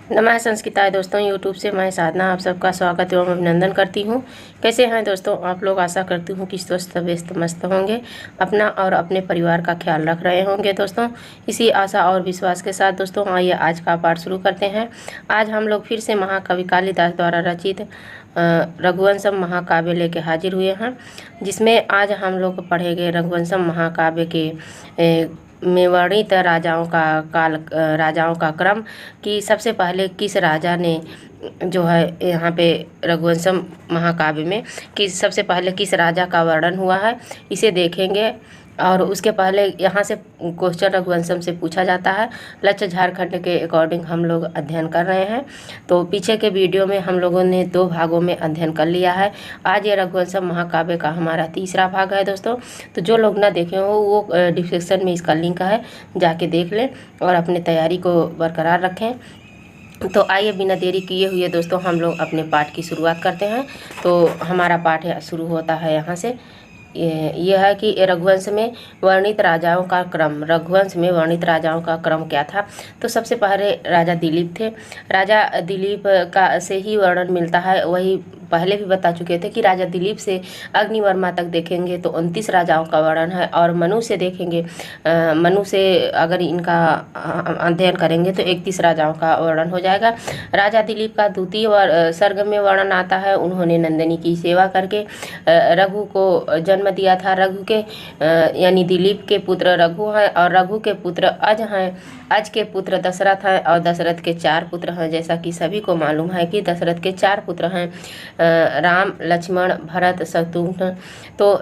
नमः संस्कृताय दोस्तों, यूट्यूब से मैं साधना आप सबका स्वागत एवं अभिनंदन करती हूँ। कैसे हैं दोस्तों आप लोग? आशा करती हूँ कि स्वस्थ व्यस्त मस्त होंगे, अपना और अपने परिवार का ख्याल रख रहे होंगे। दोस्तों इसी आशा और विश्वास के साथ दोस्तों आइए आज का पाठ शुरू करते हैं। आज हम लोग फिर से महाकवि कालिदास द्वारा रचित रघुवंशम महाकाव्य लेके हाजिर हुए हैं, जिसमें आज हम लोग पढ़ेंगे रघुवंशम महाकाव्य के में वर्णित राजाओं का क्रम कि सबसे पहले किस राजा ने जो है यहाँ पे रघुवंशम महाकाव्य में कि सबसे पहले किस राजा का वर्णन हुआ है, इसे देखेंगे। और उसके पहले यहाँ से क्वेश्चन रघुवंशम से पूछा जाता है। लक्ष्य झारखंड के अकॉर्डिंग हम लोग अध्ययन कर रहे हैं, तो पीछे के वीडियो में हम लोगों ने 2 भागों में अध्ययन कर लिया है। आज ये रघुवंशम महाकाव्य का हमारा तीसरा भाग है दोस्तों। तो जो लोग ना देखे हो वो डिस्क्रिप्शन में इसका लिंक है, जाके देख लें और अपने तैयारी को बरकरार रखें। तो आइए बिना देरी किए हुए दोस्तों हम लोग अपने पाठ की शुरुआत करते हैं। तो हमारा पाठ शुरू होता है यहाँ से। यह है कि रघुवंश में वर्णित राजाओं का क्रम। रघुवंश में वर्णित राजाओं का क्रम क्या था? तो सबसे पहले राजा दिलीप थे। राजा दिलीप का से ही वर्णन मिलता है। वही पहले भी बता चुके थे कि राजा दिलीप से अग्निवर्मा तक देखेंगे तो 29 राजाओं का वर्णन है, और मनु से देखेंगे, मनु से अगर इनका अध्ययन करेंगे तो 31 राजाओं का वर्णन हो जाएगा। राजा दिलीप का द्वितीय सर्ग में वर्णन आता है। उन्होंने नंदिनी की सेवा करके रघु को जन्म दिया था। रघु के यानी दिलीप के पुत्र रघु हैं, और रघु के पुत्र अज हैं। अज के पुत्र दशरथ हैं, और दशरथ के 4 पुत्र हैं। जैसा कि सभी को मालूम है कि दशरथ के 4 पुत्र हैं, राम, लक्ष्मण, भरत, शत्रुघ्न। तो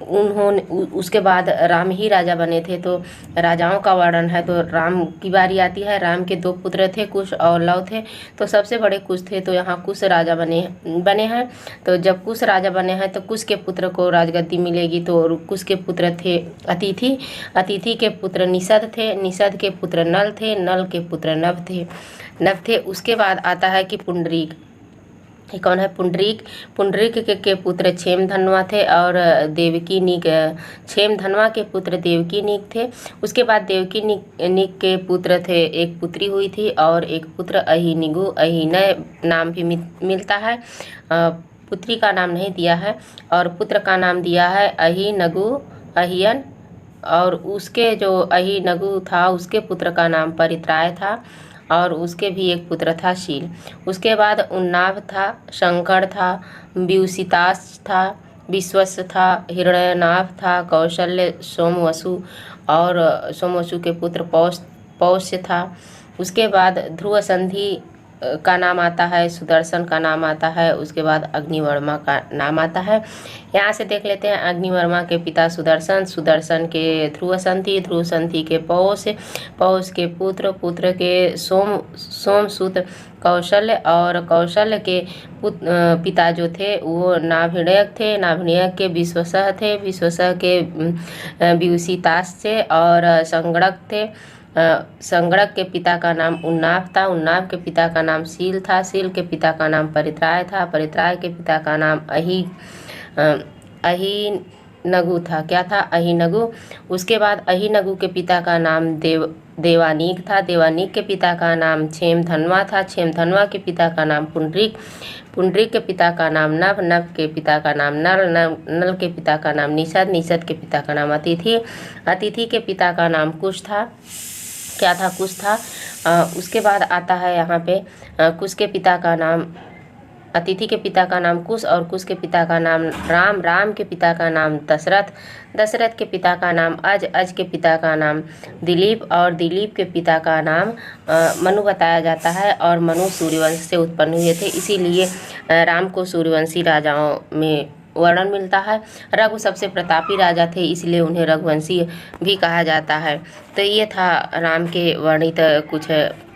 उन्होंने उसके बाद राम ही राजा बने थे। तो राजाओं का वर्णन है तो राम की बारी आती है। राम के 2 पुत्र थे, कुश और लव थे। तो सबसे बड़े कुश थे, तो यहाँ कुश राजा बने हैं। तो जब कुश राजा बने हैं तो कुश के पुत्र को राजगद्दी मिलेगी। तो कुश के पुत्र थे अतिथि, अतिथि के पुत्र निषद थे, निषद के पुत्र नल थे, नल के पुत्र नभ थे। उसके बाद आता है कि पुंडरीक। ये कौन है? पुंडरीक। पुंडरीक के पुत्र क्षेमधनवा थे, और देवकी नीक। क्षेमधनवा के पुत्र देवकी नीक थे। उसके बाद देवकी नीक के पुत्र थे, एक पुत्री हुई थी और एक पुत्र अहिनिगु। अहिनय नाम भी मिलता है, पुत्री का नाम नहीं दिया है, और पुत्र का नाम दिया है अहिनगु, अहियन। और उसके जो अहिनगु था उसके पुत्र का नाम परित्राय था, और उसके भी एक पुत्र था शील। उसके बाद उन्नाभ था, शंकर था, व्युसितास था, विश्वस था, हिरण्यनाभ था, कौशल्य, सोमवसु, और सोमवसु के पुत्र पौष्य था। उसके बाद ध्रुव संधि का नाम आता है, सुदर्शन का नाम आता है। उसके बाद अग्निवर्मा का नाम आता है। यहाँ से देख लेते हैं। अग्निवर्मा के पिता सुदर्शन, सुदर्शन के ध्रुव संधि के पौष के पुत्र के सोमसुत कौशल्य, और कौशल्य के पिता जो थे वो नाभिणयक थे, नाभिणयक के विश्वसह थे, विश्वसह के व्युसितास थे, और संगणक थे। संगणक के पिता का नाम उन्नाभ था, उन्नाभ के पिता का नाम शील था, शील के पिता का नाम परित्राय था, परित्राय के पिता का नाम अहिनगु था। क्या था? अहिनगु। उसके बाद अहिनगु के पिता का नाम देवानीक था, देवानीक के पिता का नाम क्षेमधनवा था, क्षेमधनवा के पिता का नाम पुंडरीक, पुंडरीक के पिता का नाम नभ, नभ के पिता का नाम नल, नल के पिता का नाम निषद, निषद के पिता का नाम अतिथि, अतिथि के पिता का नाम कुश था। क्या था? कुश था। उसके बाद आता है यहाँ पे कुश के पिता का नाम, अतिथि के पिता का नाम कुश, और कुश के पिता का नाम राम, राम के पिता का नाम दशरथ, दशरथ के पिता का नाम अज, अज के पिता का नाम दिलीप, और दिलीप के पिता का नाम मनु बताया जाता है। और मनु सूर्यवंश से उत्पन्न हुए थे, इसीलिए राम को सूर्यवंशी राजाओं में वर्णन मिलता है। रघु सबसे प्रतापी राजा थे, इसलिए उन्हें रघुवंशी भी कहा जाता है। तो ये था राम के वर्णित कुछ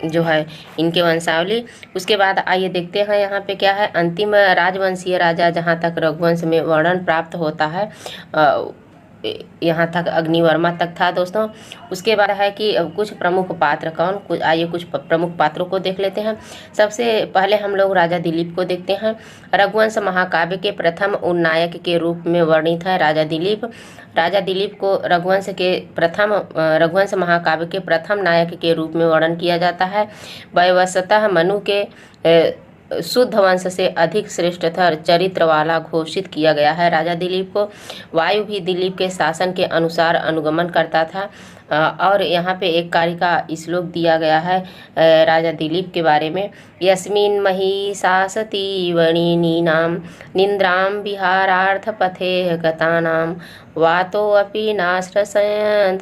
जो है इनके वंशावली। उसके बाद आइए देखते हैं यहाँ पे क्या है। अंतिम राजवंशीय राजा जहाँ तक रघुवंश में वर्णन प्राप्त होता है यहाँ तक अग्निवर्मा तक था दोस्तों। उसके बाद है कि कुछ प्रमुख पात्र कौन, कुछ आइए कुछ प्रमुख पात्रों को देख लेते हैं। सबसे पहले हम लोग राजा दिलीप को देखते हैं। रघुवंश महाकाव्य के प्रथम उन्नायक के रूप में वर्णित है राजा दिलीप। राजा दिलीप को रघुवंश महाकाव्य के प्रथम नायक के रूप में वर्णन किया जाता है। वैवस्वतः मनु के शुद्ध वंश से अधिक श्रेष्ठतर चरित्र वाला घोषित किया गया है राजा दिलीप को। वायु भी दिलीप के शासन के अनुसार अनुगमन करता था। और यहाँ पे एक कारिका श्लोक दिया गया है राजा दिलीप के बारे में। यस्मिन् महिषासती वणिनीनां निन्द्रां विहारार्थ पथे गतानां वातोऽपि नाश्रसयन्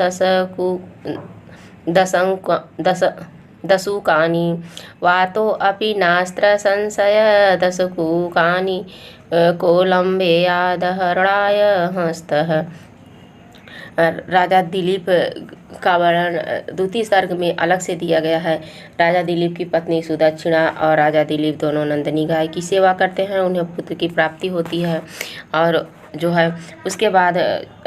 दशूकानि वातोऽपि नास्त्र संशय दशकूकानि कोलंबेयादहरणाय हस्तः। राजा दिलीप का वर्णन द्वितीय सर्ग में अलग से दिया गया है। राजा दिलीप की पत्नी सुदक्षिणा और राजा दिलीप दोनों नंदिनी गाय की सेवा करते हैं, उन्हें पुत्र की प्राप्ति होती है। और जो है उसके बाद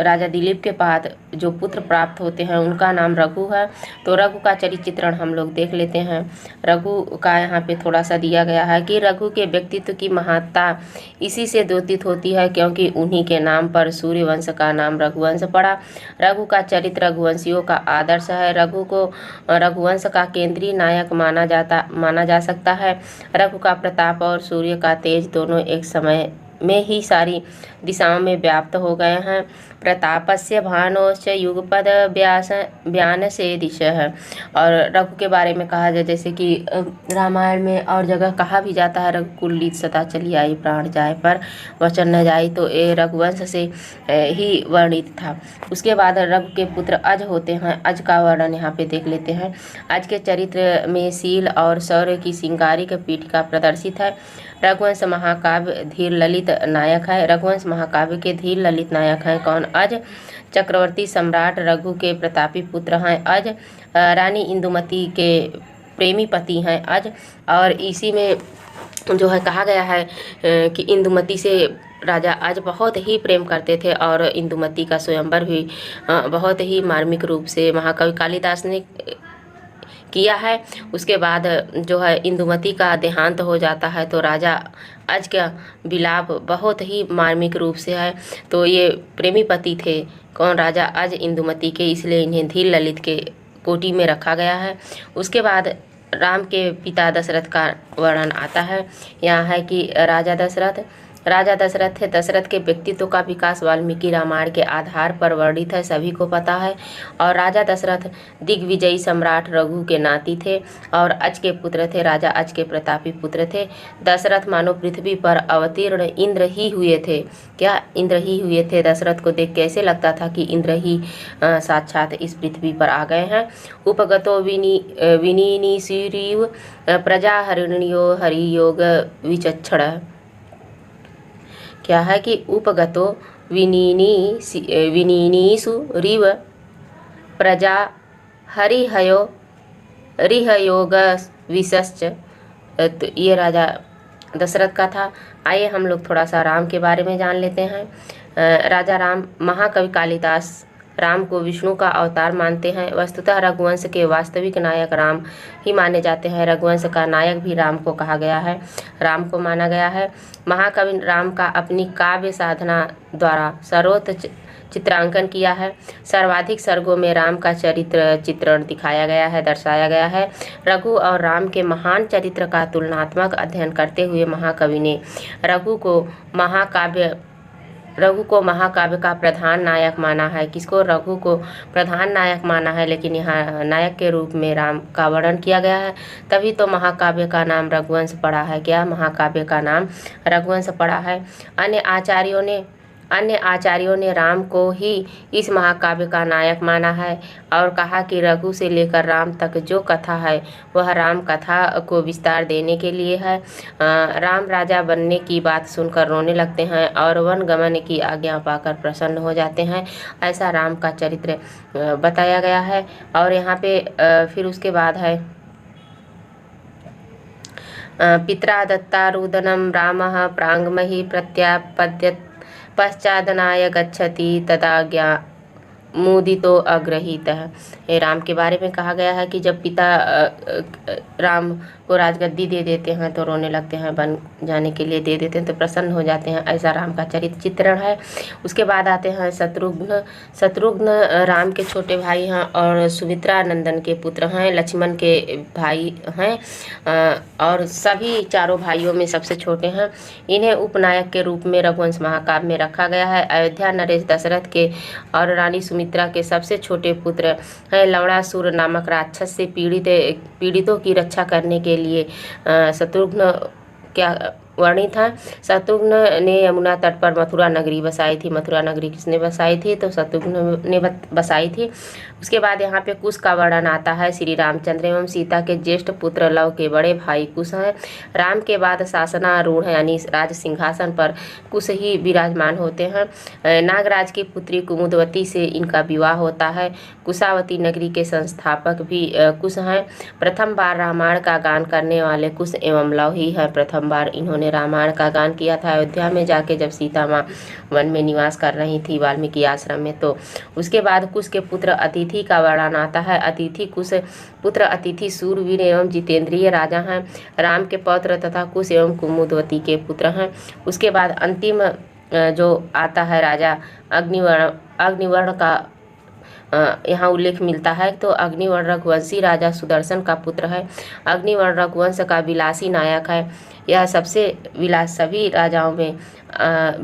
राजा दिलीप के बाद जो पुत्र प्राप्त होते हैं उनका नाम रघु है। तो रघु का चरित्र चित्रण हम लोग देख लेते हैं। रघु का यहाँ पे थोड़ा सा दिया गया है कि रघु के व्यक्तित्व की महत्ता इसी से द्योतित होती है क्योंकि उन्हीं के नाम पर सूर्यवंश का नाम रघुवंश पड़ा। रघु का चरित्र रघुवंशियों का आदर्श है। रघु को रघुवंश का केंद्रीय नायक माना जा सकता है। रघु का प्रताप और सूर्य का तेज दोनों एक समय में ही सारी दिशाओं में व्याप्त हो गए हैं। प्रतापस्य भानोश्च युगपद व्यान से दिशः। और रघु के बारे में कहा जाए जैसे कि रामायण में और जगह कहा भी जाता है रघुकुल सदा चली आई प्राण जाए पर वचन न जाई, तो ये रघुवंश से ही वर्णित था। उसके बाद रघु के पुत्र अज होते हैं। अज का वर्णन यहाँ पे देख लेते हैं। अज के चरित्र में शील और शौर्य की श्रृंगारिक पीठिका प्रदर्शित है। रघुवंश महाकाव्य धीर ललित नायक है। रघुवंश महाकाव्य के धीर ललित नायक हैं कौन? अज। चक्रवर्ती सम्राट रघु के प्रतापी पुत्र हैं अज। रानी इंदुमती के प्रेमी पति हैं अज। और इसी में जो है कहा गया है कि इंदुमती से राजा अज बहुत ही प्रेम करते थे और इंदुमती का स्वयंवर भी बहुत ही मार्मिक रूप से महाकवि कालिदास ने किया है। उसके बाद जो है इंदुमती का देहांत हो जाता है तो राजा अज का विलाप बहुत ही मार्मिक रूप से है। तो ये प्रेमी पति थे कौन? राजा अज इंदुमती के, इसलिए इन्हें धीर ललित के कोटि में रखा गया है। उसके बाद राम के पिता दशरथ का वर्णन आता है। यहाँ है कि राजा दशरथ थे। दशरथ के व्यक्तित्व का विकास वाल्मीकि रामायण के आधार पर वर्णित है, सभी को पता है। और राजा दशरथ दिग्विजयी सम्राट रघु के नाती थे और अज के पुत्र थे। राजा अज के प्रतापी पुत्र थे। दशरथ मानो पृथ्वी पर अवतीर्ण इंद्र ही हुए थे। क्या? इंद्र ही हुए थे। दशरथ को देख कैसे लगता था कि इंद्र ही साक्षात इस पृथ्वी पर आ गए हैं। उपगतो विनीनी सीरीव प्रजा हरिण्यो हरियोग विचक्षण। क्या है कि उपगतो विनीनीसु रिव प्रजा हरिहयो रिहयोग विशश्च। तो ये राजा दशरथ का था। आइए हम लोग थोड़ा सा राम के बारे में जान लेते हैं। राजा राम, महाकवि कालिदास राम को विष्णु का अवतार मानते हैं। वस्तुतः रघुवंश के वास्तविक नायक राम ही माने जाते हैं। रघुवंश का नायक भी राम को कहा गया है, राम को माना गया है। महाकवि राम का अपनी काव्य साधना द्वारा सर्वोच्च चित्रांकन किया है। सर्वाधिक सर्गों में राम का चित्रण दिखाया गया है, दर्शाया गया है। रघु और राम के महान चरित्र का तुलनात्मक अध्ययन करते हुए महाकवि ने रघु को महाकाव्य का प्रधान नायक माना है। किसको? रघु को प्रधान नायक माना है, लेकिन यहाँ नायक के रूप में राम का वर्णन किया गया है। तभी तो महाकाव्य का नाम रघुवंश पड़ा है। क्या? महाकाव्य का नाम रघुवंश पड़ा है। अन्य आचार्यों ने राम को ही इस महाकाव्य का नायक माना है और कहा कि रघु से लेकर राम तक जो कथा है वह राम कथा को विस्तार देने के लिए है। राम राजा बनने की बात सुनकर रोने लगते हैं और वन गमन की आज्ञा पाकर प्रसन्न हो जाते हैं। ऐसा राम का चरित्र बताया गया है। और यहाँ पे फिर उसके बाद है पित्रा दत्तारुदनं रामः प्राङ्गमहि प्रत्यापद्यत पश्चादनाय गच्छति तदा मुदितो अग्रहीतः। ये राम के बारे में कहा गया है कि जब पिता राम को राजगद्दी दे देते हैं तो रोने लगते हैं, बन जाने के लिए दे देते हैं तो प्रसन्न हो जाते हैं, ऐसा राम का चरित्र चित्रण है। उसके बाद आते हैं शत्रुघ्न। शत्रुघ्न राम के छोटे भाई हैं और सुमित्रा नंदन के पुत्र हैं, लक्ष्मण के भाई हैं और सभी चारों भाइयों में सबसे छोटे हैं। इन्हें उपनायक के रूप में रघुवंश महाकाव्य में रखा गया है। अयोध्या नरेश दशरथ के और रानी सुमित्रा के सबसे छोटे पुत्र हैं। लवणासुर नामक राक्षस से पीड़ितों की रक्षा करने के लिए शत्रुघ्न क्या वर्णित है। शत्रुघ्न ने यमुना तट पर मथुरा नगरी बसाई थी। मथुरा नगरी किसने बसाई थी? तो शत्रुघ्न ने बसाई थी। उसके बाद यहाँ पे कुश का वर्णन आता है। श्री रामचंद्र एवं सीता के ज्येष्ठ पुत्र लव के बड़े भाई कुश हैं। राम के बाद शासनारूढ़ है यानी राज सिंहासन पर कुश ही विराजमान होते हैं। नागराज की पुत्री कुमुदवती से इनका विवाह होता है। कुशावती नगरी के संस्थापक भी कुश हैं। प्रथम बार रामायण का गान करने वाले कुश एवं लव ही हैं। प्रथम बार इन्होंने रामायण का गान किया था अयोध्या में जाके, जब सीता माँ वन में निवास कर रही थी वाल्मीकि आश्रम में। तो उसके बाद कुश के पुत्र अतिथि का वर्णन आता है। अतिथि कुश पुत्र अतिथि सूरवीर एवं जितेंद्रिय राजा हैं। राम के पौत्र तथा कुश एवं कुमुदवती के पुत्र हैं। उसके बाद अंतिम जो आता है राजा अग्निवर्ण का यहाँ उल्लेख मिलता है। तो अग्निवर्ण रघुवंशी राजा सुदर्शन का पुत्र है। अग्निवर्ण रघुवंश का विलासी नायक है। यह सभी राजाओं में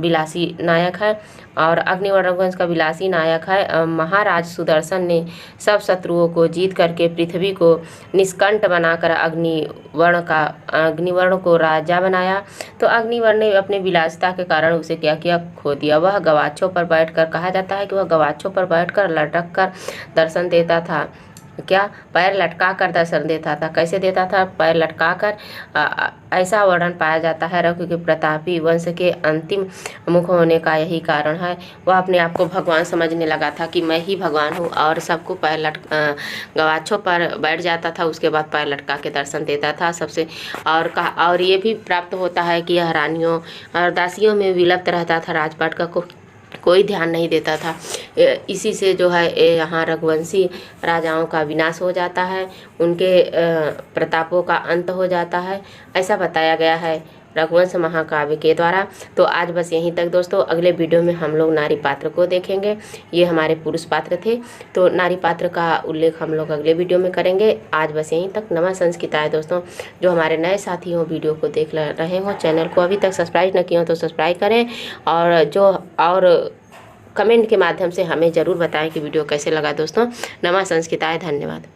विलासी नायक है और अग्निवर्ण रघुवंश का विलासी नायक है। महाराज सुदर्शन ने सब शत्रुओं को जीत करके पृथ्वी को निष्कंठ बनाकर अग्निवर्ण को राजा बनाया। तो अग्निवर्ण ने अपने विलासिता के कारण उसे क्या किया? खो दिया। वह गवाक्षों पर बैठकर, कहा जाता है कि वह गवाक्षों पर बैठकर लटक कर दर्शन देता था। क्या? पैर लटका कर दर्शन देता था। कैसे देता था? पैर लटका कर। ऐसा वर्णन पाया जाता है रघु के प्रतापी वंश के अंतिम मुख होने का यही कारण है। वह अपने आप को भगवान समझने लगा था कि मैं ही भगवान हूँ और सबको गवाक्षों पर बैठ जाता था। उसके बाद पैर लटका के दर्शन देता था सबसे। और ये भी प्राप्त होता है कि यह रानियों और दासियों में विलुप्त रहता था। राजपाट का कोई ध्यान नहीं देता था। इसी से जो है यहाँ रघुवंशी राजाओं का विनाश हो जाता है, उनके प्रतापों का अंत हो जाता है, ऐसा बताया गया है रघुवंश महाकाव्य के द्वारा। तो आज बस यहीं तक दोस्तों। अगले वीडियो में हम लोग नारी पात्र को देखेंगे। ये हमारे पुरुष पात्र थे, तो नारी पात्र का उल्लेख हम लोग अगले वीडियो में करेंगे। आज बस यहीं तक। नमः संस्कृताय दोस्तों। जो हमारे नए साथी हो, वीडियो को देख रहे हो, चैनल को अभी तक सब्सक्राइब न किया हो तो सब्सक्राइब करें और कमेंट के माध्यम से हमें ज़रूर बताएं कि वीडियो कैसे लगा दोस्तों। नमः संस्कृताय। धन्यवाद।